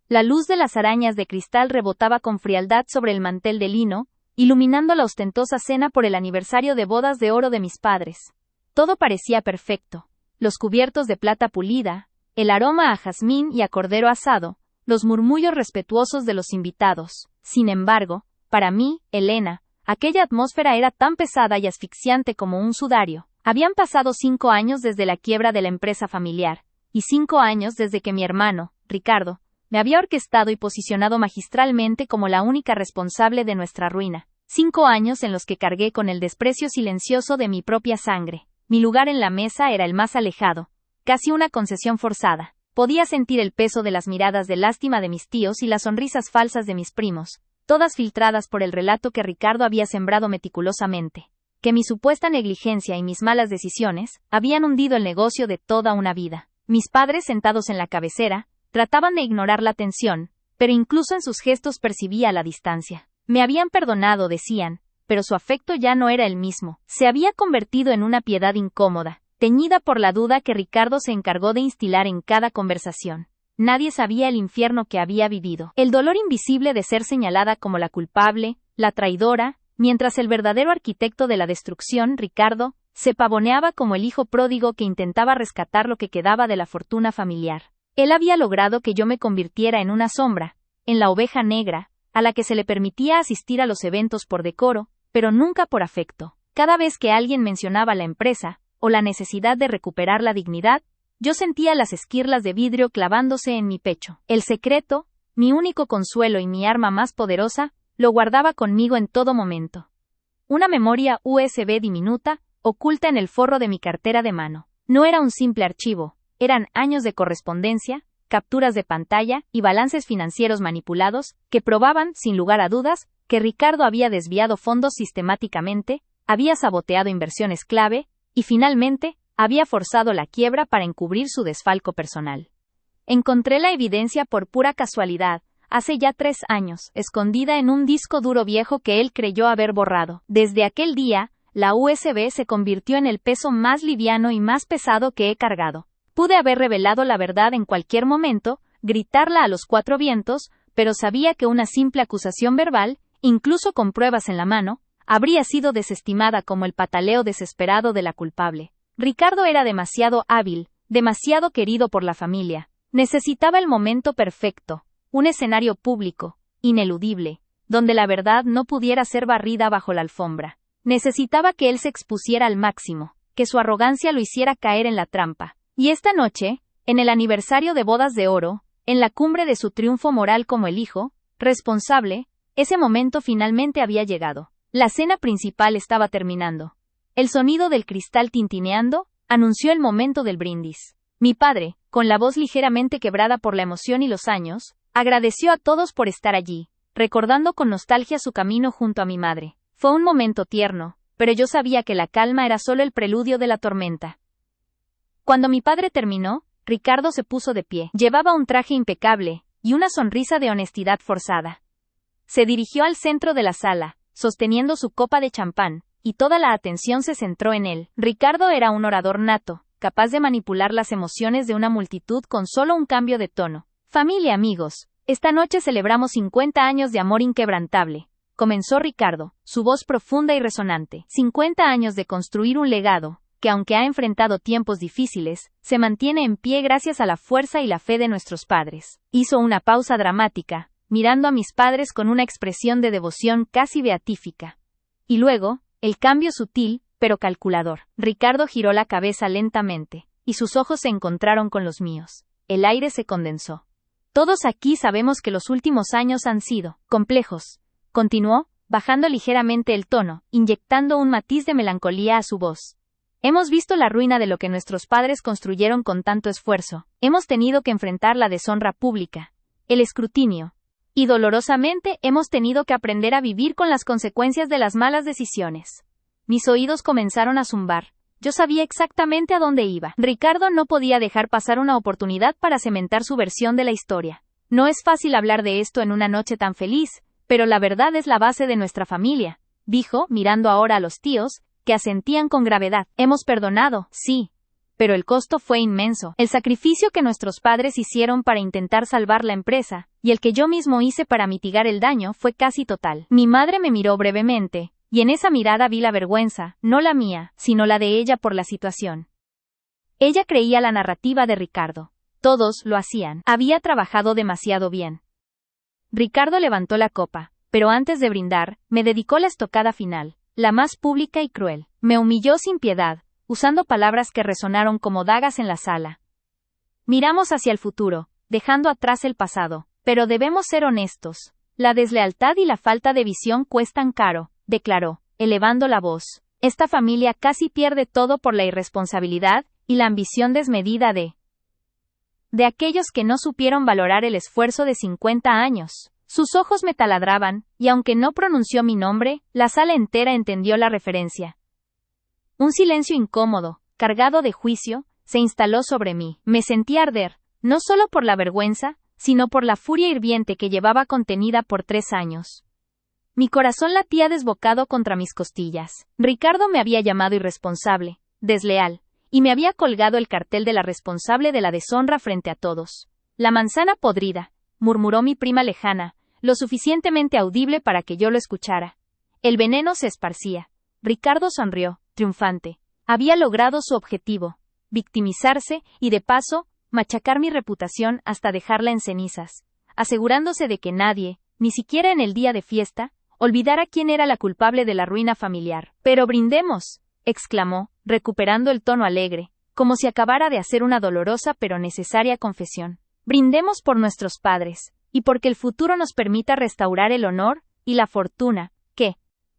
La luz de las arañas de cristal rebotaba con frialdad sobre el mantel de lino, iluminando la ostentosa cena por el aniversario de bodas de oro de mis padres. Todo parecía perfecto. Los cubiertos de plata pulida, el aroma a jazmín y a cordero asado, los murmullos respetuosos de los invitados. Sin embargo, para mí, Elena, aquella atmósfera era tan pesada y asfixiante como un sudario. Habían pasado 5 años desde la quiebra de la empresa familiar, y 5 años desde que mi hermano, Ricardo, me había orquestado y posicionado magistralmente como la única responsable de nuestra ruina. 5 años en los que cargué con el desprecio silencioso de mi propia sangre. Mi lugar en la mesa era el más alejado, casi una concesión forzada. Podía sentir el peso de las miradas de lástima de mis tíos y las sonrisas falsas de mis primos, todas filtradas por el relato que Ricardo había sembrado meticulosamente. Que mi supuesta negligencia y mis malas decisiones habían hundido el negocio de toda una vida. Mis padres, sentados en la cabecera, trataban de ignorar la tensión, pero incluso en sus gestos percibía la distancia. Me habían perdonado, decían, pero su afecto ya no era el mismo. Se había convertido en una piedad incómoda, teñida por la duda que Ricardo se encargó de instilar en cada conversación. Nadie sabía el infierno que había vivido. El dolor invisible de ser señalada como la culpable, la traidora, mientras el verdadero arquitecto de la destrucción, Ricardo, se pavoneaba como el hijo pródigo que intentaba rescatar lo que quedaba de la fortuna familiar. Él había logrado que yo me convirtiera en una sombra, en la oveja negra, a la que se le permitía asistir a los eventos por decoro, pero nunca por afecto. Cada vez que alguien mencionaba la empresa, o la necesidad de recuperar la dignidad, yo sentía las esquirlas de vidrio clavándose en mi pecho. El secreto, mi único consuelo y mi arma más poderosa, lo guardaba conmigo en todo momento. Una memoria USB diminuta, oculta en el forro de mi cartera de mano. No era un simple archivo, eran años de correspondencia, capturas de pantalla y balances financieros manipulados, que probaban, sin lugar a dudas, que Ricardo había desviado fondos sistemáticamente, había saboteado inversiones clave, y finalmente, había forzado la quiebra para encubrir su desfalco personal. Encontré la evidencia por pura casualidad, hace ya 3 años, escondida en un disco duro viejo que él creyó haber borrado. Desde aquel día, la USB se convirtió en el peso más liviano y más pesado que he cargado. Pude haber revelado la verdad en cualquier momento, gritarla a los 4 vientos, pero sabía que una simple acusación verbal, incluso con pruebas en la mano, habría sido desestimada como el pataleo desesperado de la culpable. Ricardo era demasiado hábil, demasiado querido por la familia. Necesitaba el momento perfecto, un escenario público, ineludible, donde la verdad no pudiera ser barrida bajo la alfombra. Necesitaba que él se expusiera al máximo, que su arrogancia lo hiciera caer en la trampa. Y esta noche, en el aniversario de bodas de oro, en la cumbre de su triunfo moral como el hijo responsable, ese momento finalmente había llegado. La cena principal estaba terminando. El sonido del cristal tintineando anunció el momento del brindis. Mi padre, con la voz ligeramente quebrada por la emoción y los años, agradeció a todos por estar allí, recordando con nostalgia su camino junto a mi madre. Fue un momento tierno, pero yo sabía que la calma era solo el preludio de la tormenta. Cuando mi padre terminó, Ricardo se puso de pie. Llevaba un traje impecable y una sonrisa de honestidad forzada. Se dirigió al centro de la sala, sosteniendo su copa de champán, y toda la atención se centró en él. Ricardo era un orador nato, capaz de manipular las emociones de una multitud con solo un cambio de tono. Familia, amigos, esta noche celebramos 50 años de amor inquebrantable, comenzó Ricardo, su voz profunda y resonante. 50 años de construir un legado, que aunque ha enfrentado tiempos difíciles, se mantiene en pie gracias a la fuerza y la fe de nuestros padres. Hizo una pausa dramática, mirando a mis padres con una expresión de devoción casi beatífica. Y luego, el cambio sutil, pero calculador. Ricardo giró la cabeza lentamente, y sus ojos se encontraron con los míos. El aire se condensó. Todos aquí sabemos que los últimos años han sido complejos, continuó, bajando ligeramente el tono, inyectando un matiz de melancolía a su voz. Hemos visto la ruina de lo que nuestros padres construyeron con tanto esfuerzo. Hemos tenido que enfrentar la deshonra pública, el escrutinio, y dolorosamente hemos tenido que aprender a vivir con las consecuencias de las malas decisiones. Mis oídos comenzaron a zumbar. Yo sabía exactamente a dónde iba. Ricardo no podía dejar pasar una oportunidad para cementar su versión de la historia. No es fácil hablar de esto en una noche tan feliz, pero la verdad es la base de nuestra familia, dijo, mirando ahora a los tíos, que asentían con gravedad. Hemos perdonado, sí, Pero el costo fue inmenso. El sacrificio que nuestros padres hicieron para intentar salvar la empresa, y el que yo mismo hice para mitigar el daño, fue casi total. Mi madre me miró brevemente, y en esa mirada vi la vergüenza, no la mía, sino la de ella por la situación. Ella creía la narrativa de Ricardo. Todos lo hacían. Había trabajado demasiado bien. Ricardo levantó la copa, pero antes de brindar, me dedicó la estocada final, la más pública y cruel. Me humilló sin piedad, usando palabras que resonaron como dagas en la sala. Miramos hacia el futuro, dejando atrás el pasado, pero debemos ser honestos. La deslealtad y la falta de visión cuestan caro, declaró, elevando la voz. Esta familia casi pierde todo por la irresponsabilidad y la ambición desmedida de aquellos que no supieron valorar el esfuerzo de 50 años. Sus ojos me taladraban, y aunque no pronunció mi nombre, la sala entera entendió la referencia. Un silencio incómodo, cargado de juicio, se instaló sobre mí. Me sentí arder, no solo por la vergüenza, sino por la furia hirviente que llevaba contenida por 3 años. Mi corazón latía desbocado contra mis costillas. Ricardo me había llamado irresponsable, desleal, y me había colgado el cartel de la responsable de la deshonra frente a todos. La manzana podrida, murmuró mi prima lejana, lo suficientemente audible para que yo lo escuchara. El veneno se esparcía. Ricardo sonrió, triunfante. Había logrado su objetivo, victimizarse y, de paso, machacar mi reputación hasta dejarla en cenizas, asegurándose de que nadie, ni siquiera en el día de fiesta, olvidara quién era la culpable de la ruina familiar. Pero brindemos, exclamó, recuperando el tono alegre, como si acabara de hacer una dolorosa pero necesaria confesión. Brindemos por nuestros padres, y porque el futuro nos permita restaurar el honor y la fortuna,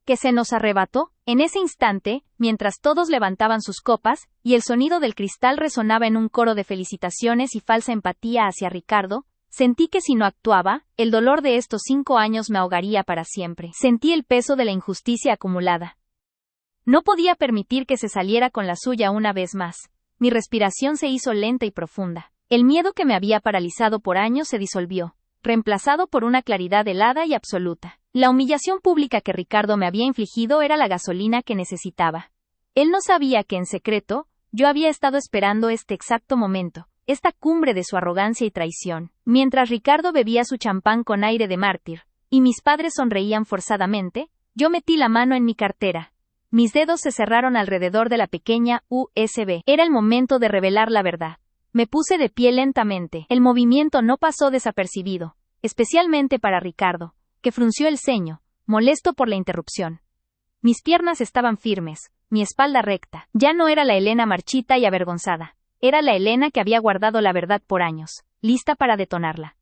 que se nos arrebató. En ese instante, mientras todos levantaban sus copas, y el sonido del cristal resonaba en un coro de felicitaciones y falsa empatía hacia Ricardo, sentí que si no actuaba, el dolor de estos 5 años me ahogaría para siempre. Sentí el peso de la injusticia acumulada. No podía permitir que se saliera con la suya una vez más. Mi respiración se hizo lenta y profunda. El miedo que me había paralizado por años se disolvió, reemplazado por una claridad helada y absoluta. La humillación pública que Ricardo me había infligido era la gasolina que necesitaba. Él no sabía que en secreto, yo había estado esperando este exacto momento, esta cumbre de su arrogancia y traición. Mientras Ricardo bebía su champán con aire de mártir, y mis padres sonreían forzadamente, yo metí la mano en mi cartera. Mis dedos se cerraron alrededor de la pequeña USB. Era el momento de revelar la verdad. Me puse de pie lentamente. El movimiento no pasó desapercibido, especialmente para Ricardo, que frunció el ceño, molesto por la interrupción. Mis piernas estaban firmes, mi espalda recta. Ya no era la Elena marchita y avergonzada. Era la Elena que había guardado la verdad por años, lista para detonarla.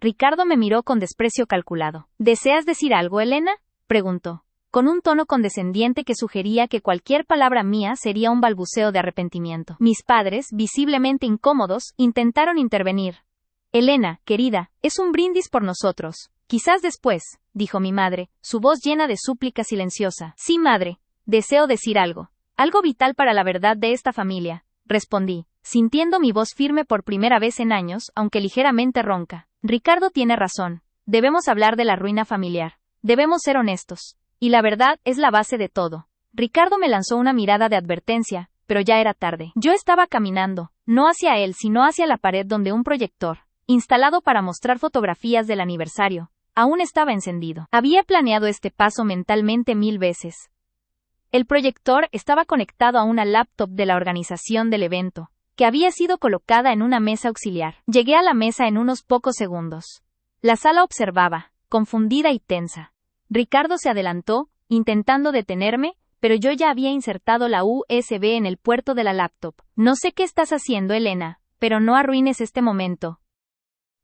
Ricardo me miró con desprecio calculado. ¿Deseas decir algo, Elena?, preguntó, con un tono condescendiente que sugería que cualquier palabra mía sería un balbuceo de arrepentimiento. Mis padres, visiblemente incómodos, intentaron intervenir. Elena, querida, es un brindis por nosotros. Quizás después, dijo mi madre, su voz llena de súplica silenciosa. Sí, madre, deseo decir algo. Algo vital para la verdad de esta familia, respondí, sintiendo mi voz firme por primera vez en años, aunque ligeramente ronca. Ricardo tiene razón. Debemos hablar de la ruina familiar. Debemos ser honestos. Y la verdad es la base de todo. Ricardo me lanzó una mirada de advertencia, pero ya era tarde. Yo estaba caminando, no hacia él sino hacia la pared donde un proyector, instalado para mostrar fotografías del aniversario, aún estaba encendido. Había planeado este paso mentalmente 1000 veces. El proyector estaba conectado a una laptop de la organización del evento, que había sido colocada en una mesa auxiliar. Llegué a la mesa en unos pocos segundos. La sala observaba, confundida y tensa. Ricardo se adelantó, intentando detenerme, pero yo ya había insertado la USB en el puerto de la laptop. No sé qué estás haciendo, Elena, pero no arruines este momento.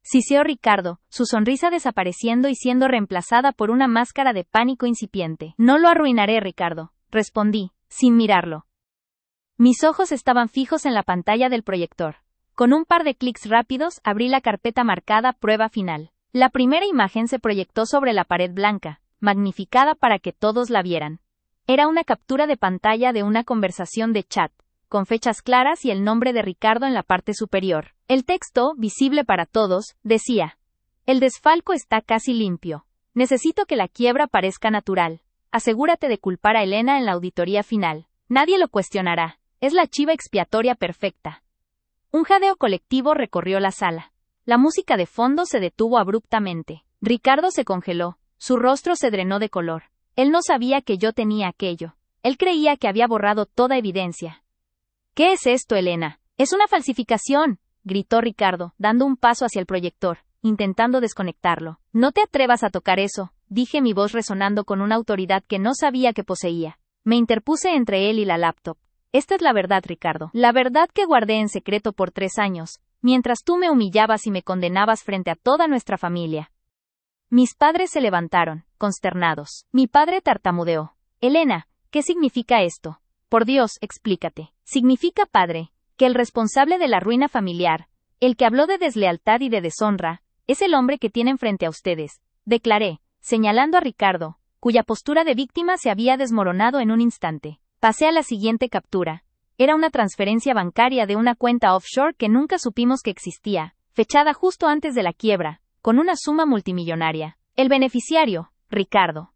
Siseó Ricardo, su sonrisa desapareciendo y siendo reemplazada por una máscara de pánico incipiente. No lo arruinaré, Ricardo, respondí, sin mirarlo. Mis ojos estaban fijos en la pantalla del proyector. Con un par de clics rápidos, abrí la carpeta marcada Prueba Final. La primera imagen se proyectó sobre la pared blanca, magnificada para que todos la vieran. Era una captura de pantalla de una conversación de chat, con fechas claras y el nombre de Ricardo en la parte superior. El texto, visible para todos, decía: el desfalco está casi limpio. Necesito que la quiebra parezca natural. Asegúrate de culpar a Elena en la auditoría final. Nadie lo cuestionará. Es la chiva expiatoria perfecta. Un jadeo colectivo recorrió la sala. La música de fondo se detuvo abruptamente. Ricardo se congeló. Su rostro se drenó de color. Él no sabía que yo tenía aquello. Él creía que había borrado toda evidencia. ¿Qué es esto, Elena? Es una falsificación, gritó Ricardo, dando un paso hacia el proyector, intentando desconectarlo. No te atrevas a tocar eso, dije, mi voz resonando con una autoridad que no sabía que poseía. Me interpuse entre él y la laptop. Esta es la verdad, Ricardo. La verdad que guardé en secreto por 3 años, mientras tú me humillabas y me condenabas frente a toda nuestra familia. Mis padres se levantaron, consternados. Mi padre tartamudeó. Elena, ¿qué significa esto? Por Dios, explícate. Significa, padre, que el responsable de la ruina familiar, el que habló de deslealtad y de deshonra, es el hombre que tienen frente a ustedes, declaré, señalando a Ricardo, cuya postura de víctima se había desmoronado en un instante. Pasé a la siguiente captura. Era una transferencia bancaria de una cuenta offshore que nunca supimos que existía, fechada justo antes de la quiebra, con una suma multimillonaria. El beneficiario, Ricardo.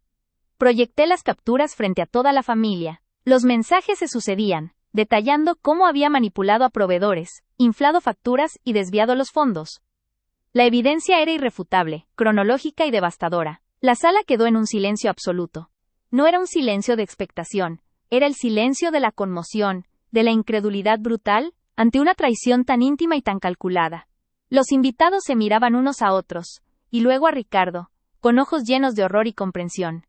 Proyecté las capturas frente a toda la familia. Los mensajes se sucedían, detallando cómo había manipulado a proveedores, inflado facturas y desviado los fondos. La evidencia era irrefutable, cronológica y devastadora. La sala quedó en un silencio absoluto. No era un silencio de expectación, era el silencio de la conmoción, de la incredulidad brutal, ante una traición tan íntima y tan calculada. Los invitados se miraban unos a otros, y luego a Ricardo, con ojos llenos de horror y comprensión.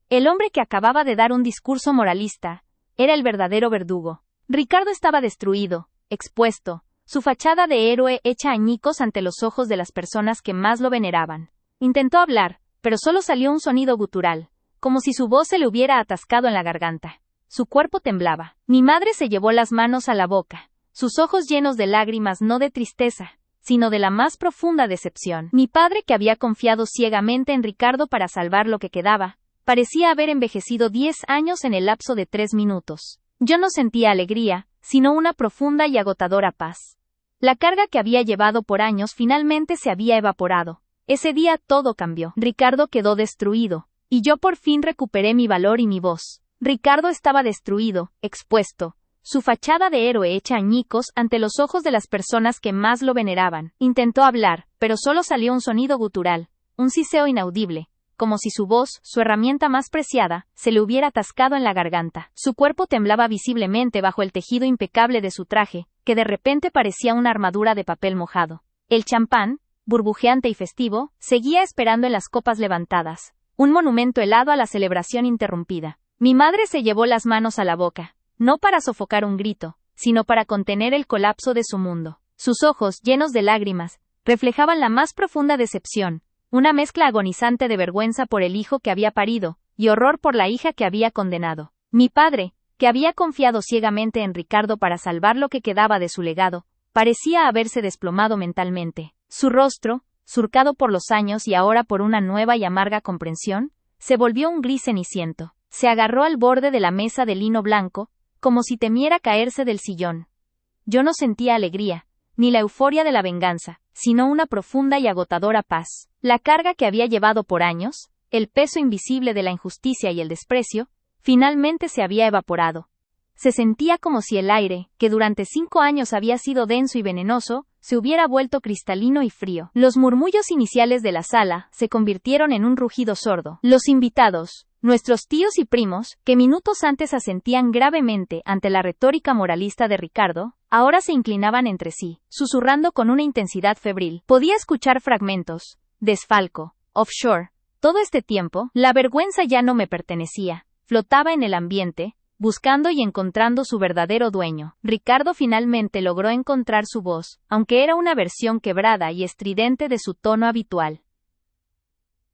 El hombre que acababa de dar un discurso moralista, era el verdadero verdugo. Ricardo estaba destruido, expuesto, su fachada de héroe hecha añicos ante los ojos de las personas que más lo veneraban. Intentó hablar, pero solo salió un sonido gutural, como si su voz se le hubiera atascado en la garganta. Su cuerpo temblaba. Mi madre se llevó las manos a la boca, sus ojos llenos de lágrimas, no de tristeza, sino de la más profunda decepción. Mi padre, que había confiado ciegamente en Ricardo para salvar lo que quedaba, parecía haber envejecido 10 años en el lapso de 3 minutos. Yo no sentía alegría, sino una profunda y agotadora paz. La carga que había llevado por años finalmente se había evaporado. Ese día todo cambió. Ricardo quedó destruido, y yo por fin recuperé mi valor y mi voz. Ricardo estaba destruido, expuesto, su fachada de héroe hecha añicos ante los ojos de las personas que más lo veneraban. Intentó hablar, pero solo salió un sonido gutural, un siseo inaudible, como si su voz, su herramienta más preciada, se le hubiera atascado en la garganta. Su cuerpo temblaba visiblemente bajo el tejido impecable de su traje, que de repente parecía una armadura de papel mojado. El champán, burbujeante y festivo, seguía esperando en las copas levantadas, un monumento helado a la celebración interrumpida. Mi madre se llevó las manos a la boca, no para sofocar un grito, sino para contener el colapso de su mundo. Sus ojos, llenos de lágrimas, reflejaban la más profunda decepción, una mezcla agonizante de vergüenza por el hijo que había parido, y horror por la hija que había condenado. Mi padre, que había confiado ciegamente en Ricardo para salvar lo que quedaba de su legado, parecía haberse desplomado mentalmente. Su rostro, surcado por los años y ahora por una nueva y amarga comprensión, se volvió un gris ceniciento. Se agarró al borde de la mesa de lino blanco, como si temiera caerse del sillón. Yo no sentía alegría, ni la euforia de la venganza, sino una profunda y agotadora paz. La carga que había llevado por años, el peso invisible de la injusticia y el desprecio, finalmente se había evaporado. Se sentía como si el aire, que durante 5 años había sido denso y venenoso, se hubiera vuelto cristalino y frío. Los murmullos iniciales de la sala se convirtieron en un rugido sordo. Los invitados, nuestros tíos y primos, que minutos antes asentían gravemente ante la retórica moralista de Ricardo, ahora se inclinaban entre sí, susurrando con una intensidad febril. Podía escuchar fragmentos. Desfalco, offshore. Todo este tiempo, la vergüenza ya no me pertenecía. Flotaba en el ambiente, buscando y encontrando su verdadero dueño. Ricardo finalmente logró encontrar su voz, aunque era una versión quebrada y estridente de su tono habitual.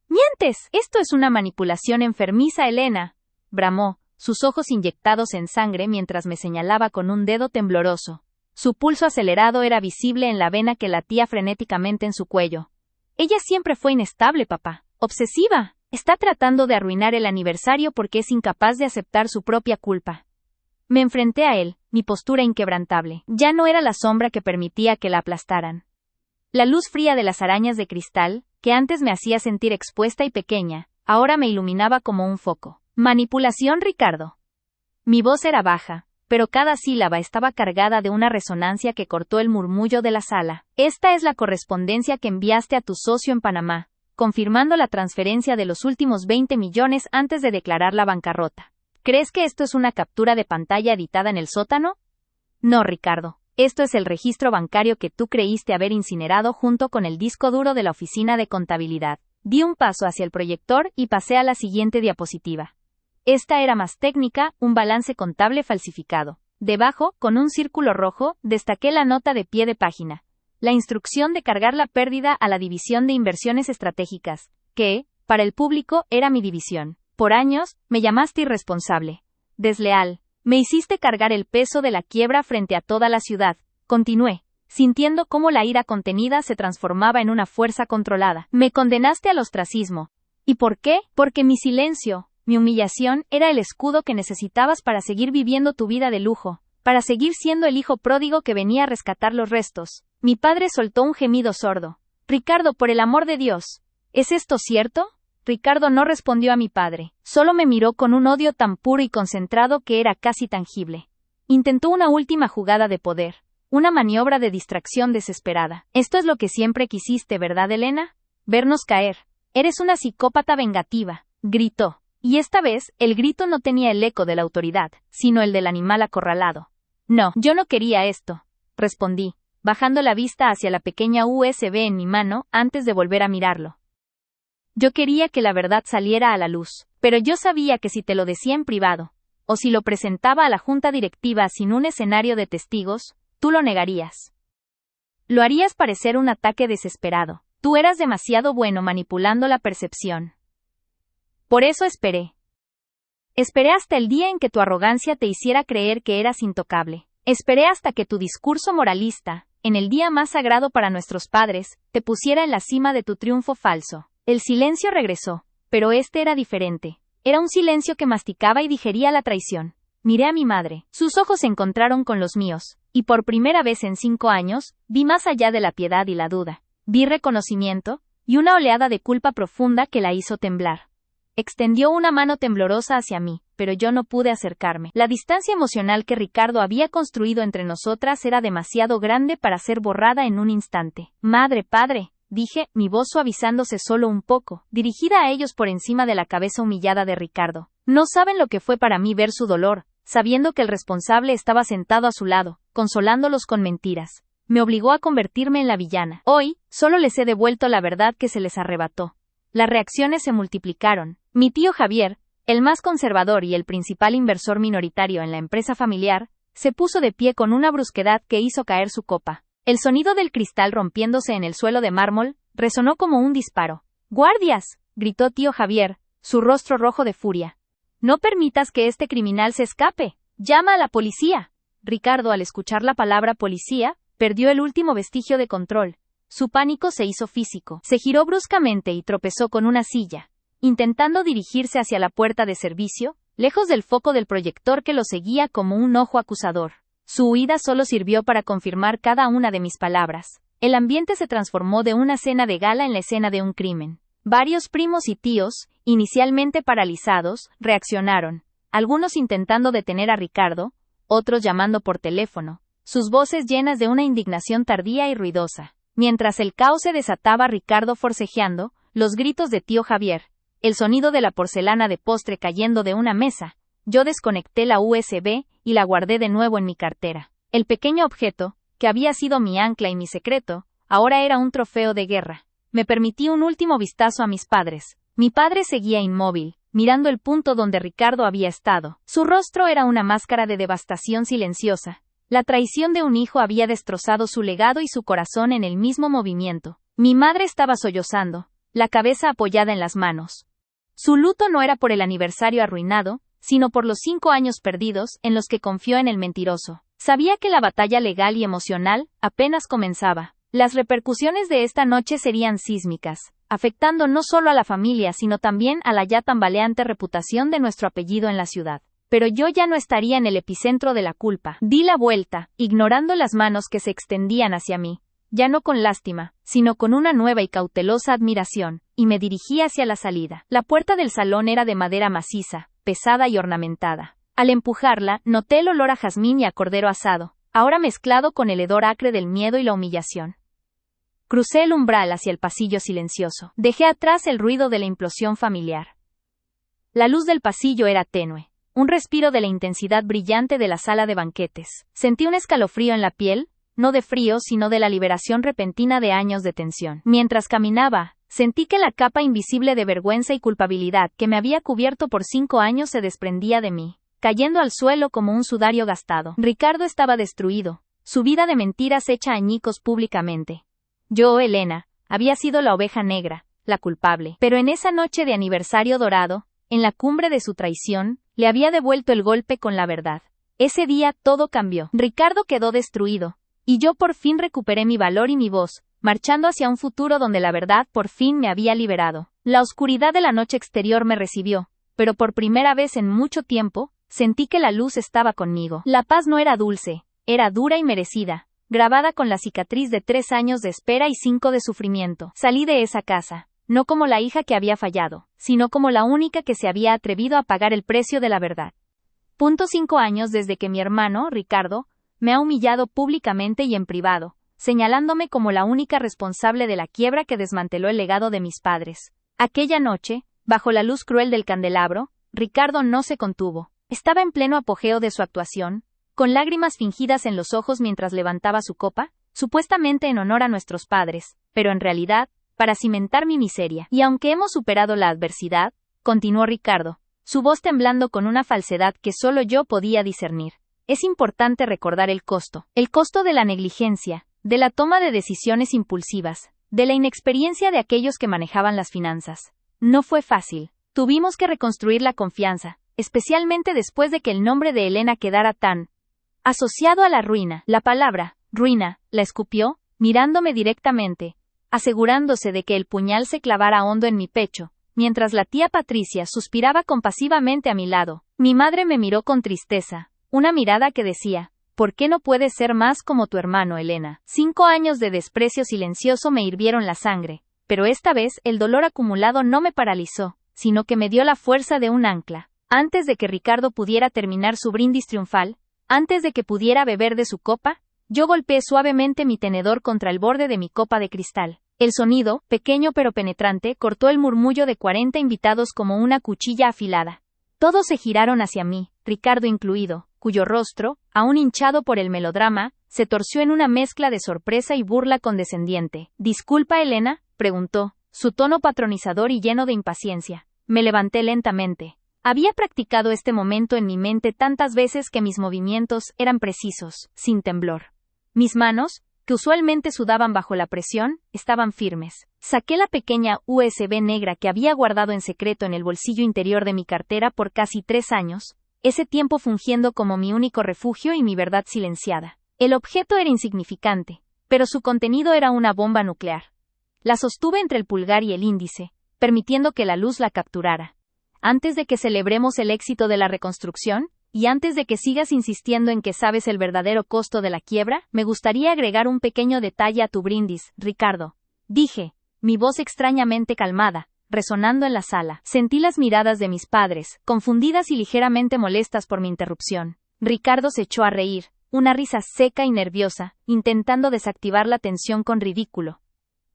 ¡Mientes! Esto es una manipulación enfermiza, Elena, bramó, sus ojos inyectados en sangre mientras me señalaba con un dedo tembloroso. Su pulso acelerado era visible en la vena que latía frenéticamente en su cuello. Ella siempre fue inestable, papá. Obsesiva. Está tratando de arruinar el aniversario porque es incapaz de aceptar su propia culpa. Me enfrenté a él, mi postura inquebrantable. Ya no era la sombra que permitía que la aplastaran. La luz fría de las arañas de cristal, que antes me hacía sentir expuesta y pequeña, ahora me iluminaba como un foco. Manipulación, Ricardo. Mi voz era baja, pero cada sílaba estaba cargada de una resonancia que cortó el murmullo de la sala. Esta es la correspondencia que enviaste a tu socio en Panamá, confirmando la transferencia de los últimos 20 millones antes de declarar la bancarrota. ¿Crees que esto es una captura de pantalla editada en el sótano? No, Ricardo. Esto es el registro bancario que tú creíste haber incinerado junto con el disco duro de la oficina de contabilidad. Di un paso hacia el proyector y pasé a la siguiente diapositiva. Esta era más técnica, un balance contable falsificado. Debajo, con un círculo rojo, destaqué la nota de pie de página. La instrucción de cargar la pérdida a la división de inversiones estratégicas, que, para el público, era mi división. Por años, me llamaste irresponsable, desleal. Me hiciste cargar el peso de la quiebra frente a toda la ciudad. Continué, sintiendo cómo la ira contenida se transformaba en una fuerza controlada. Me condenaste al ostracismo. ¿Y por qué? Porque mi silencio, mi humillación, era el escudo que necesitabas para seguir viviendo tu vida de lujo, para seguir siendo el hijo pródigo que venía a rescatar los restos. Mi padre soltó un gemido sordo. Ricardo, por el amor de Dios, ¿es esto cierto? Ricardo no respondió a mi padre, solo me miró con un odio tan puro y concentrado que era casi tangible. Intentó una última jugada de poder, una maniobra de distracción desesperada. Esto es lo que siempre quisiste, ¿verdad, Elena? Vernos caer. Eres una psicópata vengativa, gritó. Y esta vez, el grito no tenía el eco de la autoridad, sino el del animal acorralado. No, yo no quería esto, respondí, bajando la vista hacia la pequeña USB en mi mano antes de volver a mirarlo. Yo quería que la verdad saliera a la luz, pero yo sabía que si te lo decía en privado, o si lo presentaba a la junta directiva sin un escenario de testigos, tú lo negarías. Lo harías parecer un ataque desesperado. Tú eras demasiado bueno manipulando la percepción. Por eso esperé. Esperé hasta el día en que tu arrogancia te hiciera creer que eras intocable. Esperé hasta que tu discurso moralista, en el día más sagrado para nuestros padres, te pusiera en la cima de tu triunfo falso. El silencio regresó, pero este era diferente. Era un silencio que masticaba y digería la traición. Miré a mi madre. Sus ojos se encontraron con los míos, y por primera vez en 5 años, vi más allá de la piedad y la duda. Vi reconocimiento, y una oleada de culpa profunda que la hizo temblar. Extendió una mano temblorosa hacia mí, pero yo no pude acercarme. La distancia emocional que Ricardo había construido entre nosotras era demasiado grande para ser borrada en un instante. Madre, padre, dije, mi voz suavizándose solo un poco, dirigida a ellos por encima de la cabeza humillada de Ricardo. No saben lo que fue para mí ver su dolor, sabiendo que el responsable estaba sentado a su lado, consolándolos con mentiras. Me obligó a convertirme en la villana. Hoy, solo les he devuelto la verdad que se les arrebató. Las reacciones se multiplicaron. Mi tío Javier, el más conservador y el principal inversor minoritario en la empresa familiar, se puso de pie con una brusquedad que hizo caer su copa. El sonido del cristal rompiéndose en el suelo de mármol resonó como un disparo. ¡Guardias!, gritó tío Javier, su rostro rojo de furia. No permitas que este criminal se escape. Llama a la policía. Ricardo, al escuchar la palabra policía, perdió el último vestigio de control. Su pánico se hizo físico. Se giró bruscamente y tropezó con una silla, intentando dirigirse hacia la puerta de servicio, lejos del foco del proyector que lo seguía como un ojo acusador. Su huida solo sirvió para confirmar cada una de mis palabras. El ambiente se transformó de una cena de gala en la escena de un crimen. Varios primos y tíos, inicialmente paralizados, reaccionaron, algunos intentando detener a Ricardo, otros llamando por teléfono, sus voces llenas de una indignación tardía y ruidosa. Mientras el caos se desataba, Ricardo forcejeando, los gritos de tío Javier, el sonido de la porcelana de postre cayendo de una mesa. Yo desconecté la USB y la guardé de nuevo en mi cartera. El pequeño objeto, que había sido mi ancla y mi secreto, ahora era un trofeo de guerra. Me permití un último vistazo a mis padres. Mi padre seguía inmóvil, mirando el punto donde Ricardo había estado. Su rostro era una máscara de devastación silenciosa. La traición de un hijo había destrozado su legado y su corazón en el mismo movimiento. Mi madre estaba sollozando, la cabeza apoyada en las manos. Su luto no era por el aniversario arruinado, sino por los 5 años perdidos en los que confió en el mentiroso. Sabía que la batalla legal y emocional apenas comenzaba. Las repercusiones de esta noche serían sísmicas, afectando no solo a la familia sino también a la ya tambaleante reputación de nuestro apellido en la ciudad. Pero yo ya no estaría en el epicentro de la culpa. Di la vuelta, ignorando las manos que se extendían hacia mí, ya no con lástima, sino con una nueva y cautelosa admiración, y me dirigí hacia la salida. La puerta del salón era de madera maciza, pesada y ornamentada. Al empujarla, noté el olor a jazmín y a cordero asado, ahora mezclado con el hedor acre del miedo y la humillación. Crucé el umbral hacia el pasillo silencioso. Dejé atrás el ruido de la implosión familiar. La luz del pasillo era tenue, un respiro de la intensidad brillante de la sala de banquetes. Sentí un escalofrío en la piel, no de frío sino de la liberación repentina de años de tensión. Mientras caminaba, sentí que la capa invisible de vergüenza y culpabilidad que me había cubierto por 5 años se desprendía de mí, cayendo al suelo como un sudario gastado. Ricardo estaba destruido, su vida de mentiras hecha añicos públicamente. Yo, Elena, había sido la oveja negra, la culpable. Pero en esa noche de aniversario dorado, en la cumbre de su traición, le había devuelto el golpe con la verdad. Ese día todo cambió. Ricardo quedó destruido, y yo por fin recuperé mi valor y mi voz, marchando hacia un futuro donde la verdad por fin me había liberado. La oscuridad de la noche exterior me recibió, pero por primera vez en mucho tiempo, sentí que la luz estaba conmigo. La paz no era dulce, era dura y merecida, grabada con la cicatriz de 3 años de espera y 5 de sufrimiento. Salí de esa casa, no como la hija que había fallado, sino como la única que se había atrevido a pagar el precio de la verdad. 5 años desde que mi hermano, Ricardo, me ha humillado públicamente y en privado, señalándome como la única responsable de la quiebra que desmanteló el legado de mis padres. Aquella noche, bajo la luz cruel del candelabro, Ricardo no se contuvo. Estaba en pleno apogeo de su actuación, con lágrimas fingidas en los ojos mientras levantaba su copa, supuestamente en honor a nuestros padres, pero en realidad, para cimentar mi miseria. Y aunque hemos superado la adversidad, continuó Ricardo, su voz temblando con una falsedad que solo yo podía discernir. Es importante recordar el costo de la negligencia, de la toma de decisiones impulsivas, de la inexperiencia de aquellos que manejaban las finanzas. No fue fácil. Tuvimos que reconstruir la confianza, especialmente después de que el nombre de Elena quedara tan asociado a la ruina. La palabra, ruina, la escupió, mirándome directamente, asegurándose de que el puñal se clavara hondo en mi pecho, mientras la tía Patricia suspiraba compasivamente a mi lado. Mi madre me miró con tristeza, una mirada que decía, ¿por qué no puedes ser más como tu hermano, Elena? 5 años de desprecio silencioso me hirvieron la sangre, pero esta vez el dolor acumulado no me paralizó, sino que me dio la fuerza de un ancla. Antes de que Ricardo pudiera terminar su brindis triunfal, antes de que pudiera beber de su copa, yo golpeé suavemente mi tenedor contra el borde de mi copa de cristal. El sonido, pequeño pero penetrante, cortó el murmullo de 40 invitados como una cuchilla afilada. Todos se giraron hacia mí, Ricardo incluido, cuyo rostro, aún hinchado por el melodrama, se torció en una mezcla de sorpresa y burla condescendiente. «¿Disculpa, Elena?», preguntó, su tono patronizador y lleno de impaciencia. Me levanté lentamente. Había practicado este momento en mi mente tantas veces que mis movimientos eran precisos, sin temblor. Mis manos, que usualmente sudaban bajo la presión, estaban firmes. Saqué la pequeña USB negra que había guardado en secreto en el bolsillo interior de mi cartera por casi 3 años, ese tiempo fungiendo como mi único refugio y mi verdad silenciada. El objeto era insignificante, pero su contenido era una bomba nuclear. La sostuve entre el pulgar y el índice, permitiendo que la luz la capturara. Antes de que celebremos el éxito de la reconstrucción, y antes de que sigas insistiendo en que sabes el verdadero costo de la quiebra, me gustaría agregar un pequeño detalle a tu brindis, Ricardo. Dije, mi voz extrañamente calmada, resonando en la sala. Sentí las miradas de mis padres, confundidas y ligeramente molestas por mi interrupción. Ricardo se echó a reír, una risa seca y nerviosa, intentando desactivar la tensión con ridículo.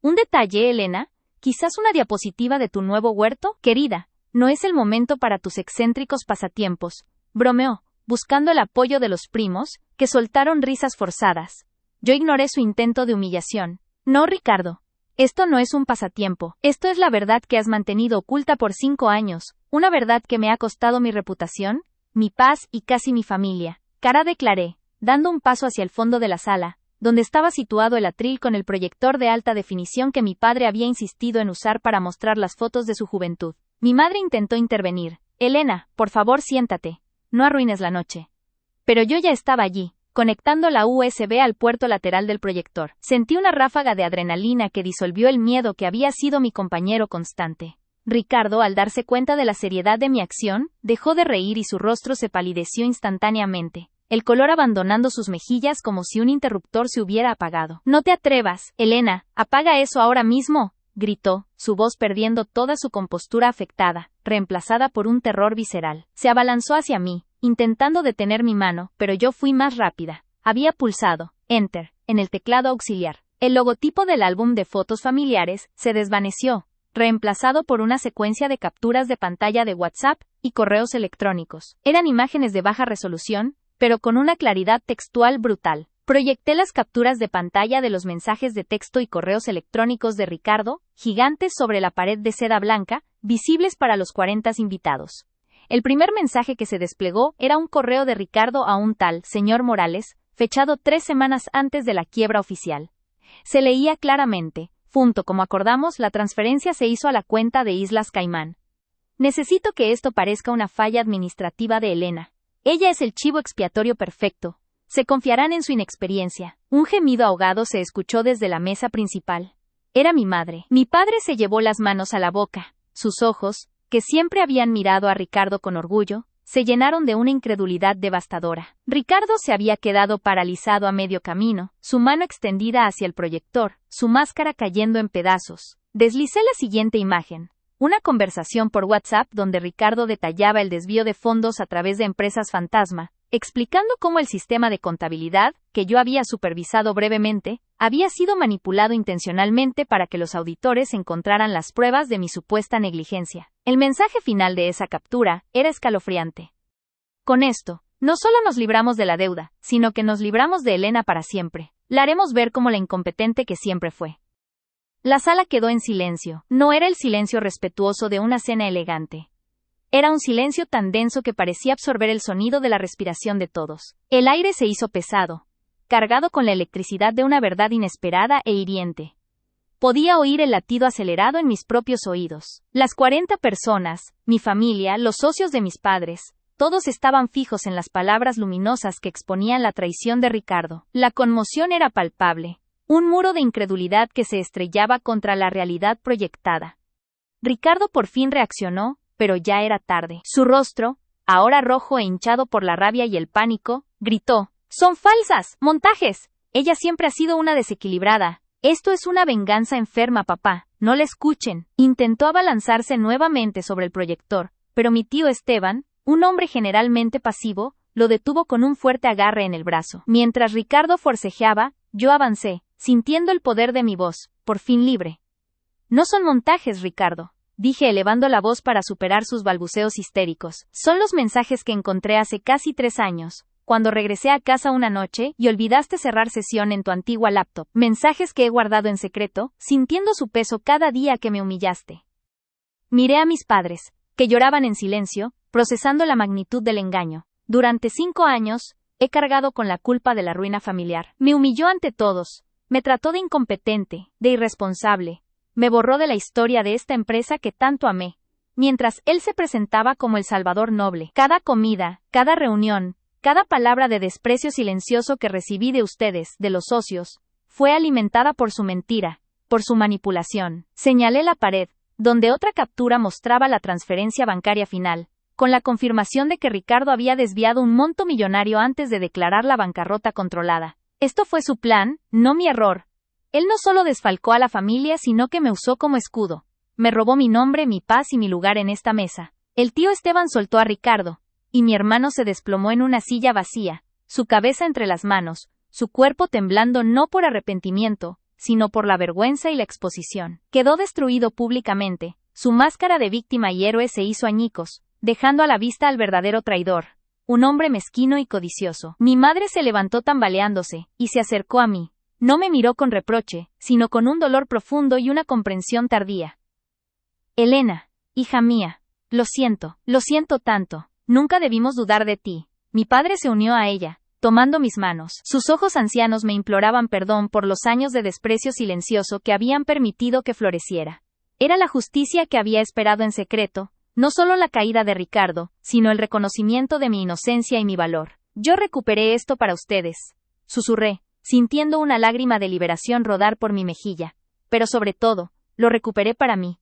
¿Un detalle, Elena? ¿Quizás una diapositiva de tu nuevo huerto? Querida, no es el momento para tus excéntricos pasatiempos, bromeó, buscando el apoyo de los primos, que soltaron risas forzadas. Yo ignoré su intento de humillación. No, Ricardo. Esto no es un pasatiempo. Esto es la verdad que has mantenido oculta por 5 años, una verdad que me ha costado mi reputación, mi paz y casi mi familia. Cara, declaré, dando un paso hacia el fondo de la sala, donde estaba situado el atril con el proyector de alta definición que mi padre había insistido en usar para mostrar las fotos de su juventud. Mi madre intentó intervenir. Elena, por favor siéntate. No arruines la noche. Pero yo ya estaba allí, conectando la USB al puerto lateral del proyector. Sentí una ráfaga de adrenalina que disolvió el miedo que había sido mi compañero constante. Ricardo, al darse cuenta de la seriedad de mi acción, dejó de reír y su rostro se palideció instantáneamente, el color abandonando sus mejillas como si un interruptor se hubiera apagado. «No te atrevas, Elena, apaga eso ahora mismo», gritó, su voz perdiendo toda su compostura afectada, reemplazada por un terror visceral. Se abalanzó hacia mí, intentando detener mi mano, pero yo fui más rápida. Había pulsado Enter en el teclado auxiliar. El logotipo del álbum de fotos familiares se desvaneció, reemplazado por una secuencia de capturas de pantalla de WhatsApp y correos electrónicos. Eran imágenes de baja resolución, pero con una claridad textual brutal. Proyecté las capturas de pantalla de los mensajes de texto y correos electrónicos de Ricardo, gigantes sobre la pared de seda blanca, visibles para los 40 invitados. El primer mensaje que se desplegó era un correo de Ricardo a un tal señor Morales, fechado 3 semanas antes de la quiebra oficial. Se leía claramente: como acordamos, la transferencia se hizo a la cuenta de Islas Caimán. Necesito que esto parezca una falla administrativa de Elena. Ella es el chivo expiatorio perfecto. Se confiarán en su inexperiencia. Un gemido ahogado se escuchó desde la mesa principal. Era mi madre. Mi padre se llevó las manos a la boca. Sus ojos, que siempre habían mirado a Ricardo con orgullo, se llenaron de una incredulidad devastadora. Ricardo se había quedado paralizado a medio camino, su mano extendida hacia el proyector, su máscara cayendo en pedazos. Deslicé la siguiente imagen. Una conversación por WhatsApp donde Ricardo detallaba el desvío de fondos a través de empresas fantasma, explicando cómo el sistema de contabilidad, que yo había supervisado brevemente, había sido manipulado intencionalmente para que los auditores encontraran las pruebas de mi supuesta negligencia. El mensaje final de esa captura era escalofriante. Con esto, no solo nos libramos de la deuda, sino que nos libramos de Elena para siempre. La haremos ver como la incompetente que siempre fue. La sala quedó en silencio. No era el silencio respetuoso de una cena elegante. Era un silencio tan denso que parecía absorber el sonido de la respiración de todos. El aire se hizo pesado, cargado con la electricidad de una verdad inesperada e hiriente. Podía oír el latido acelerado en mis propios oídos. Las 40 personas, mi familia, los socios de mis padres, todos estaban fijos en las palabras luminosas que exponían la traición de Ricardo. La conmoción era palpable. Un muro de incredulidad que se estrellaba contra la realidad proyectada. Ricardo por fin reaccionó, pero ya era tarde. Su rostro, ahora rojo e hinchado por la rabia y el pánico, gritó: ¡Son falsas! ¡Montajes! Ella siempre ha sido una desequilibrada. Esto es una venganza enferma, papá. No la escuchen. Intentó abalanzarse nuevamente sobre el proyector, pero mi tío Esteban, un hombre generalmente pasivo, lo detuvo con un fuerte agarre en el brazo. Mientras Ricardo forcejeaba, yo avancé, sintiendo el poder de mi voz, por fin libre. No son montajes, Ricardo, dije elevando la voz para superar sus balbuceos histéricos. Son los mensajes que encontré hace casi 3 años, cuando regresé a casa una noche y olvidaste cerrar sesión en tu antigua laptop. Mensajes que he guardado en secreto, sintiendo su peso cada día que me humillaste. Miré a mis padres, que lloraban en silencio, procesando la magnitud del engaño. Durante 5 años, he cargado con la culpa de la ruina familiar. Me humilló ante todos. Me trató de incompetente, de irresponsable. Me borró de la historia de esta empresa que tanto amé. Mientras él se presentaba como el salvador noble. Cada comida, cada reunión, cada palabra de desprecio silencioso que recibí de ustedes, de los socios, fue alimentada por su mentira, por su manipulación. Señalé la pared, donde otra captura mostraba la transferencia bancaria final, con la confirmación de que Ricardo había desviado un monto millonario antes de declarar la bancarrota controlada. Esto fue su plan, no mi error. Él no solo desfalcó a la familia, sino que me usó como escudo. Me robó mi nombre, mi paz y mi lugar en esta mesa. El tío Esteban soltó a Ricardo, y mi hermano se desplomó en una silla vacía, su cabeza entre las manos, su cuerpo temblando no por arrepentimiento, sino por la vergüenza y la exposición. Quedó destruido públicamente, su máscara de víctima y héroe se hizo añicos, dejando a la vista al verdadero traidor, un hombre mezquino y codicioso. Mi madre se levantó tambaleándose, y se acercó a mí. No me miró con reproche, sino con un dolor profundo y una comprensión tardía. Elena, hija mía, lo siento tanto, nunca debimos dudar de ti. Mi padre se unió a ella, tomando mis manos. Sus ojos ancianos me imploraban perdón por los años de desprecio silencioso que habían permitido que floreciera. Era la justicia que había esperado en secreto, no solo la caída de Ricardo, sino el reconocimiento de mi inocencia y mi valor. Yo recuperé esto para ustedes, susurré, sintiendo una lágrima de liberación rodar por mi mejilla, pero sobre todo, lo recuperé para mí.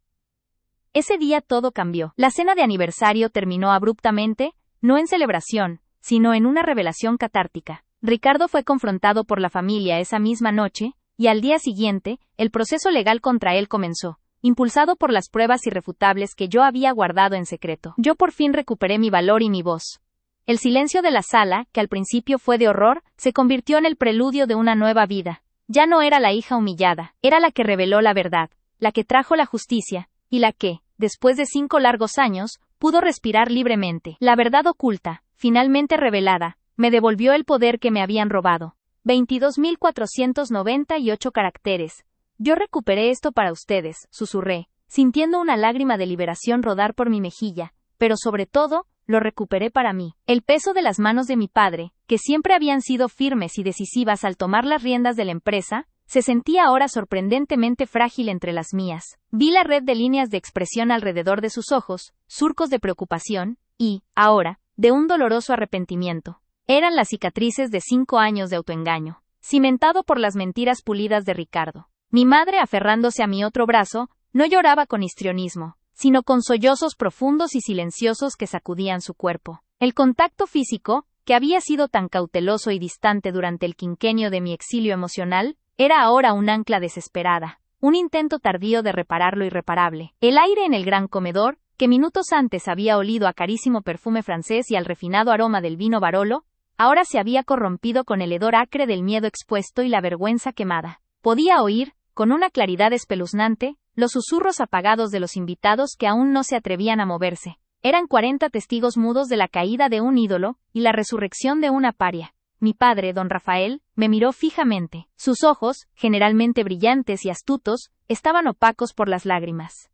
Ese día todo cambió. La cena de aniversario terminó abruptamente, no en celebración, sino en una revelación catártica. Ricardo fue confrontado por la familia esa misma noche, y al día siguiente, el proceso legal contra él comenzó, impulsado por las pruebas irrefutables que yo había guardado en secreto. Yo por fin recuperé mi valor y mi voz. El silencio de la sala, que al principio fue de horror, se convirtió en el preludio de una nueva vida. Ya no era la hija humillada, era la que reveló la verdad, la que trajo la justicia, y la que, después de 5 largos años, pudo respirar libremente. La verdad oculta, finalmente revelada, me devolvió el poder que me habían robado. 22.498 caracteres. Yo recuperé esto para ustedes, susurré, sintiendo una lágrima de liberación rodar por mi mejilla, pero sobre todo, lo recuperé para mí. El peso de las manos de mi padre, que siempre habían sido firmes y decisivas al tomar las riendas de la empresa, se sentía ahora sorprendentemente frágil entre las mías. Vi la red de líneas de expresión alrededor de sus ojos, surcos de preocupación, y, ahora, de un doloroso arrepentimiento. Eran las cicatrices de 5 años de autoengaño, cimentado por las mentiras pulidas de Ricardo. Mi madre, aferrándose a mi otro brazo, no lloraba con histrionismo, sino con sollozos profundos y silenciosos que sacudían su cuerpo. El contacto físico, que había sido tan cauteloso y distante durante el quinquenio de mi exilio emocional, era ahora un ancla desesperada, un intento tardío de reparar lo irreparable. El aire en el gran comedor, que minutos antes había olido a carísimo perfume francés y al refinado aroma del vino Barolo, ahora se había corrompido con el hedor acre del miedo expuesto y la vergüenza quemada. Podía oír, con una claridad espeluznante, los susurros apagados de los invitados que aún no se atrevían a moverse. Eran 40 testigos mudos de la caída de un ídolo y la resurrección de una paria. Mi padre, don Rafael, me miró fijamente. Sus ojos, generalmente brillantes y astutos, estaban opacos por las lágrimas.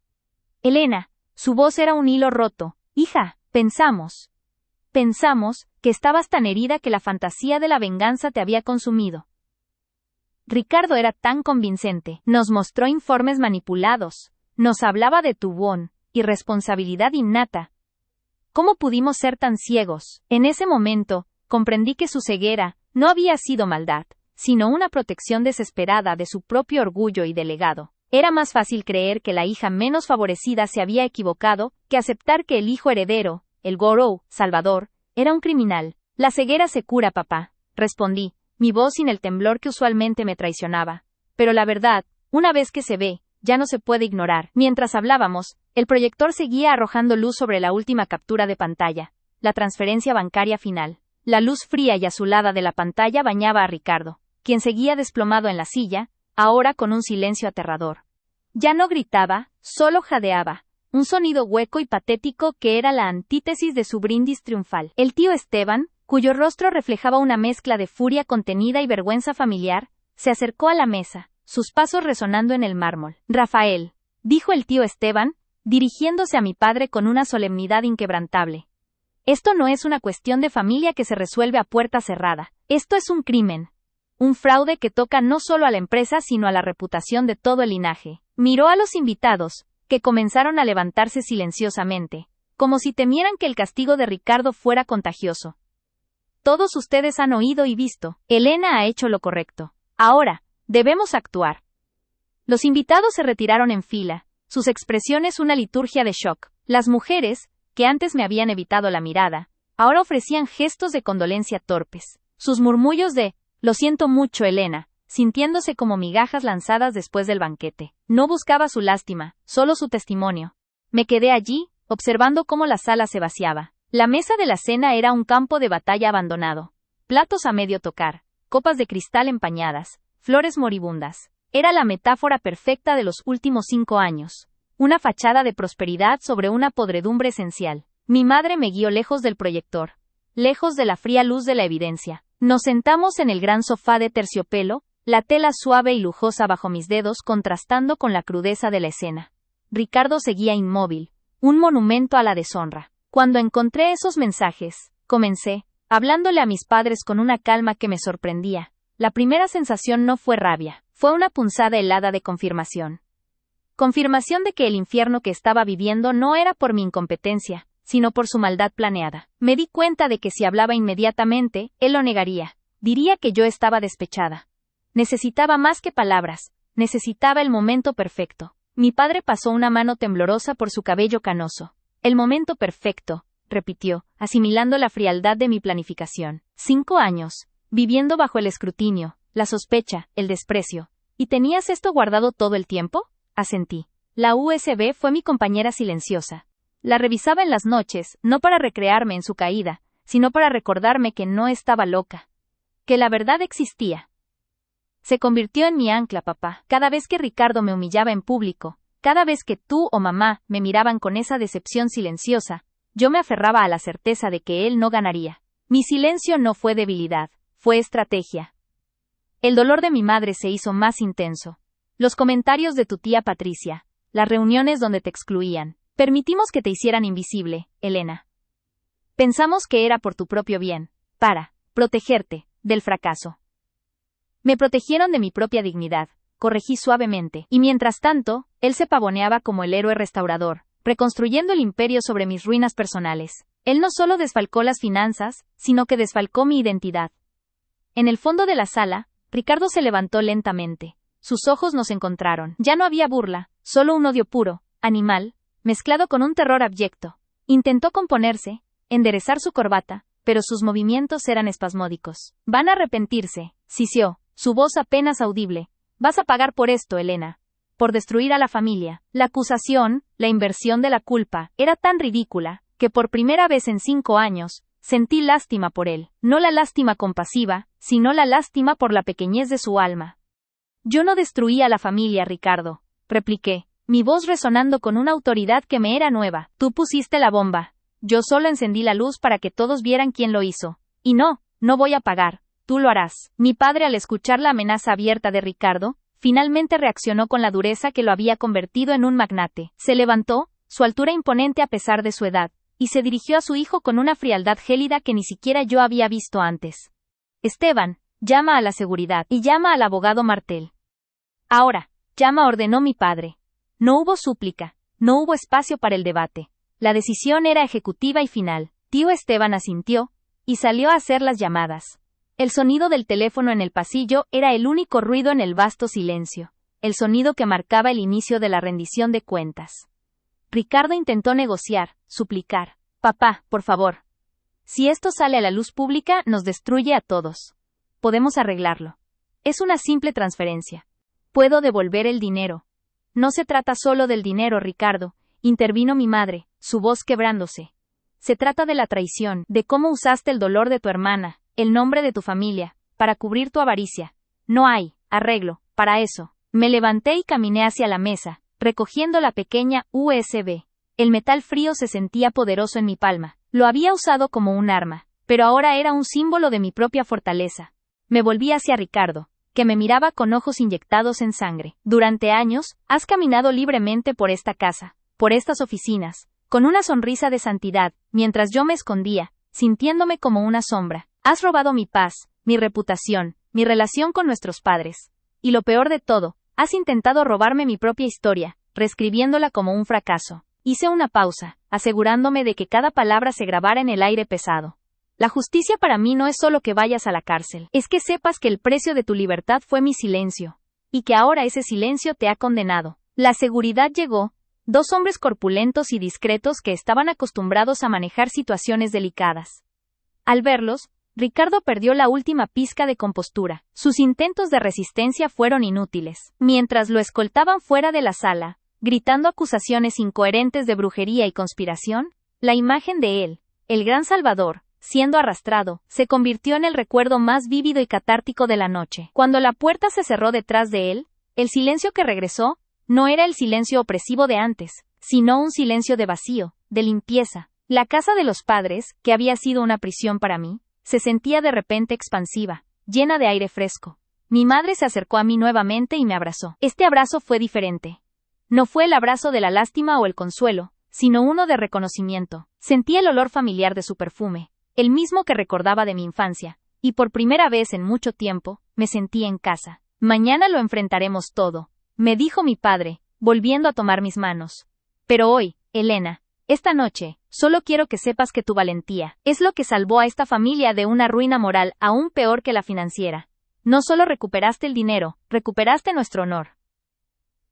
Elena, su voz era un hilo roto. Hija, pensamos que estabas tan herida que la fantasía de la venganza te había consumido. Ricardo era tan convincente, nos mostró informes manipulados, nos hablaba de tu bon, irresponsabilidad innata. ¿Cómo pudimos ser tan ciegos? En ese momento, comprendí que su ceguera no había sido maldad, sino una protección desesperada de su propio orgullo y legado. Era más fácil creer que la hija menos favorecida se había equivocado, que aceptar que el hijo heredero, el Gorou, Salvador, era un criminal. La ceguera se cura, papá, respondí, mi voz sin el temblor que usualmente me traicionaba. Pero la verdad, una vez que se ve, ya no se puede ignorar. Mientras hablábamos, el proyector seguía arrojando luz sobre la última captura de pantalla, la transferencia bancaria final. La luz fría y azulada de la pantalla bañaba a Ricardo, quien seguía desplomado en la silla, ahora con un silencio aterrador. Ya no gritaba, solo jadeaba, un sonido hueco y patético que era la antítesis de su brindis triunfal. El tío Esteban, cuyo rostro reflejaba una mezcla de furia contenida y vergüenza familiar, se acercó a la mesa, sus pasos resonando en el mármol. Rafael, dijo el tío Esteban, dirigiéndose a mi padre con una solemnidad inquebrantable. Esto no es una cuestión de familia que se resuelve a puerta cerrada. Esto es un crimen. Un fraude que toca no solo a la empresa sino a la reputación de todo el linaje. Miró a los invitados, que comenzaron a levantarse silenciosamente, como si temieran que el castigo de Ricardo fuera contagioso. Todos ustedes han oído y visto. Elena ha hecho lo correcto. Ahora, debemos actuar. Los invitados se retiraron en fila, sus expresiones una liturgia de shock. Las mujeres, que antes me habían evitado la mirada, ahora ofrecían gestos de condolencia torpes. Sus murmullos de, lo siento mucho, Elena, sintiéndose como migajas lanzadas después del banquete. No buscaba su lástima, solo su testimonio. Me quedé allí, observando cómo la sala se vaciaba. La mesa de la cena era un campo de batalla abandonado. Platos a medio tocar, copas de cristal empañadas, flores moribundas. Era la metáfora perfecta de los últimos 5 años. Una fachada de prosperidad sobre una podredumbre esencial. Mi madre me guió lejos del proyector, lejos de la fría luz de la evidencia. Nos sentamos en el gran sofá de terciopelo, la tela suave y lujosa bajo mis dedos contrastando con la crudeza de la escena. Ricardo seguía inmóvil, un monumento a la deshonra. Cuando encontré esos mensajes, comencé, hablándole a mis padres con una calma que me sorprendía. La primera sensación no fue rabia, fue una punzada helada de confirmación. Confirmación de que el infierno que estaba viviendo no era por mi incompetencia, sino por su maldad planeada. Me di cuenta de que si hablaba inmediatamente, él lo negaría. Diría que yo estaba despechada. Necesitaba más que palabras, necesitaba el momento perfecto. Mi padre pasó una mano temblorosa por su cabello canoso. El momento perfecto, repitió, asimilando la frialdad de mi planificación. 5 años, viviendo bajo el escrutinio, la sospecha, el desprecio. ¿Y tenías esto guardado todo el tiempo? Asentí. La USB fue mi compañera silenciosa. La revisaba en las noches, no para recrearme en su caída, sino para recordarme que no estaba loca. Que la verdad existía. Se convirtió en mi ancla, papá. Cada vez que Ricardo me humillaba en público, cada vez que tú o mamá me miraban con esa decepción silenciosa, yo me aferraba a la certeza de que él no ganaría. Mi silencio no fue debilidad, fue estrategia. El dolor de mi madre se hizo más intenso. Los comentarios de tu tía Patricia, las reuniones donde te excluían. Permitimos que te hicieran invisible, Elena. Pensamos que era por tu propio bien, para protegerte del fracaso. Me protegieron de mi propia dignidad, corregí suavemente, y mientras tanto, él se pavoneaba como el héroe restaurador, reconstruyendo el imperio sobre mis ruinas personales. Él no solo desfalcó las finanzas, sino que desfalcó mi identidad. En el fondo de la sala, Ricardo se levantó lentamente. Sus ojos nos encontraron. Ya no había burla, solo un odio puro, animal, mezclado con un terror abyecto. Intentó componerse, enderezar su corbata, pero sus movimientos eran espasmódicos. Van a arrepentirse, siseó, su voz apenas audible. Vas a pagar por esto, Elena. Por destruir a la familia. La acusación, la inversión de la culpa, era tan ridícula, que por primera vez en 5 años, sentí lástima por él. No la lástima compasiva, sino la lástima por la pequeñez de su alma. Yo no destruí a la familia, Ricardo, repliqué, mi voz resonando con una autoridad que me era nueva. Tú pusiste la bomba. Yo solo encendí la luz para que todos vieran quién lo hizo. Y no voy a pagar. Tú lo harás. Mi padre, al escuchar la amenaza abierta de Ricardo, finalmente reaccionó con la dureza que lo había convertido en un magnate. Se levantó, su altura imponente a pesar de su edad, y se dirigió a su hijo con una frialdad gélida que ni siquiera yo había visto antes. Esteban, llama a la seguridad y llama al abogado Martel. Ahora, llama, ordenó mi padre. No hubo súplica, no hubo espacio para el debate. La decisión era ejecutiva y final. Tío Esteban asintió, y salió a hacer las llamadas. El sonido del teléfono en el pasillo era el único ruido en el vasto silencio, el sonido que marcaba el inicio de la rendición de cuentas. Ricardo intentó negociar, suplicar. Papá, por favor. Si esto sale a la luz pública, nos destruye a todos. Podemos arreglarlo. Es una simple transferencia. Puedo devolver el dinero. No se trata solo del dinero, Ricardo, intervino mi madre, su voz quebrándose. Se trata de la traición, de cómo usaste el dolor de tu hermana, el nombre de tu familia, para cubrir tu avaricia. No hay arreglo para eso. Me levanté y caminé hacia la mesa, recogiendo la pequeña USB. El metal frío se sentía poderoso en mi palma. Lo había usado como un arma, pero ahora era un símbolo de mi propia fortaleza. Me volví hacia Ricardo, que me miraba con ojos inyectados en sangre. Durante años, has caminado libremente por esta casa, por estas oficinas, con una sonrisa de santidad, mientras yo me escondía, sintiéndome como una sombra. Has robado mi paz, mi reputación, mi relación con nuestros padres. Y lo peor de todo, has intentado robarme mi propia historia, reescribiéndola como un fracaso. Hice una pausa, asegurándome de que cada palabra se grabara en el aire pesado. La justicia para mí no es solo que vayas a la cárcel, es que sepas que el precio de tu libertad fue mi silencio, y que ahora ese silencio te ha condenado. La seguridad llegó, 2 hombres corpulentos y discretos que estaban acostumbrados a manejar situaciones delicadas. Al verlos, Ricardo perdió la última pizca de compostura. Sus intentos de resistencia fueron inútiles. Mientras lo escoltaban fuera de la sala, gritando acusaciones incoherentes de brujería y conspiración, la imagen de él, el gran Salvador, siendo arrastrado, se convirtió en el recuerdo más vívido y catártico de la noche. Cuando la puerta se cerró detrás de él, el silencio que regresó, no era el silencio opresivo de antes, sino un silencio de vacío, de limpieza. La casa de los padres, que había sido una prisión para mí, se sentía de repente expansiva, llena de aire fresco. Mi madre se acercó a mí nuevamente y me abrazó. Este abrazo fue diferente. No fue el abrazo de la lástima o el consuelo, sino uno de reconocimiento. Sentí el olor familiar de su perfume, el mismo que recordaba de mi infancia, y por primera vez en mucho tiempo, me sentí en casa. Mañana lo enfrentaremos todo, me dijo mi padre, volviendo a tomar mis manos. Pero hoy, Elena, esta noche, solo quiero que sepas que tu valentía es lo que salvó a esta familia de una ruina moral aún peor que la financiera. No solo recuperaste el dinero, recuperaste nuestro honor.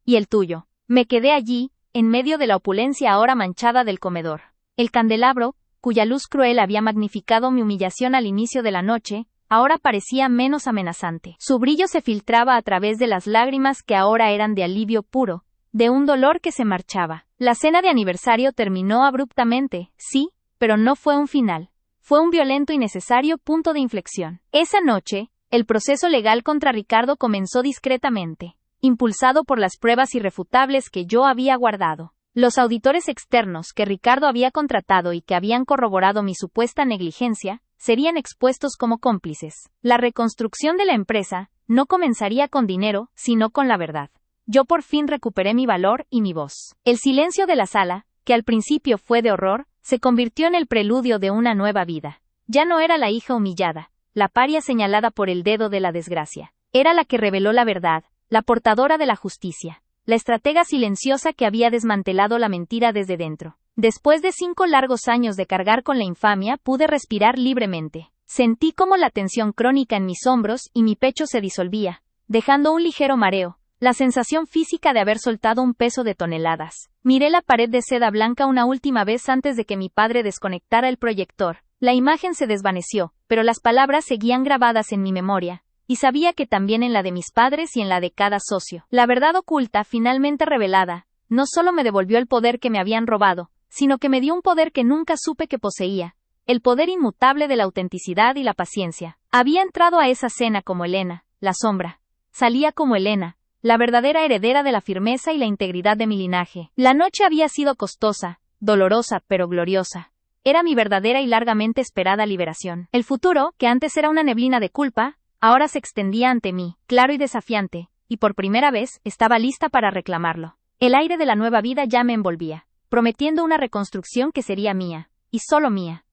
Y el tuyo. Me quedé allí, en medio de la opulencia ahora manchada del comedor. El candelabro, cuya luz cruel había magnificado mi humillación al inicio de la noche, ahora parecía menos amenazante. Su brillo se filtraba a través de las lágrimas que ahora eran de alivio puro, de un dolor que se marchaba. La cena de aniversario terminó abruptamente, sí, pero no fue un final. Fue un violento y necesario punto de inflexión. Esa noche, el proceso legal contra Ricardo comenzó discretamente, impulsado por las pruebas irrefutables que yo había guardado. Los auditores externos que Ricardo había contratado y que habían corroborado mi supuesta negligencia, serían expuestos como cómplices. La reconstrucción de la empresa no comenzaría con dinero, sino con la verdad. Yo por fin recuperé mi valor y mi voz. El silencio de la sala, que al principio fue de horror, se convirtió en el preludio de una nueva vida. Ya no era la hija humillada, la paria señalada por el dedo de la desgracia. Era la que reveló la verdad, la portadora de la justicia, la estratega silenciosa que había desmantelado la mentira desde dentro. Después de 5 largos años de cargar con la infamia, pude respirar libremente. Sentí como la tensión crónica en mis hombros y mi pecho se disolvía, dejando un ligero mareo, la sensación física de haber soltado un peso de toneladas. Miré la pared de seda blanca una última vez antes de que mi padre desconectara el proyector. La imagen se desvaneció, pero las palabras seguían grabadas en mi memoria, y sabía que también en la de mis padres y en la de cada socio. La verdad oculta, finalmente revelada, no solo me devolvió el poder que me habían robado, sino que me dio un poder que nunca supe que poseía, el poder inmutable de la autenticidad y la paciencia. Había entrado a esa cena como Elena, la sombra. Salía como Elena, la verdadera heredera de la firmeza y la integridad de mi linaje. La noche había sido costosa, dolorosa, pero gloriosa. Era mi verdadera y largamente esperada liberación. El futuro, que antes era una neblina de culpa, ahora se extendía ante mí, claro y desafiante, y por primera vez estaba lista para reclamarlo. El aire de la nueva vida ya me envolvía, prometiendo una reconstrucción que sería mía, y solo mía.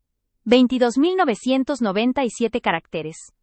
22.997 caracteres.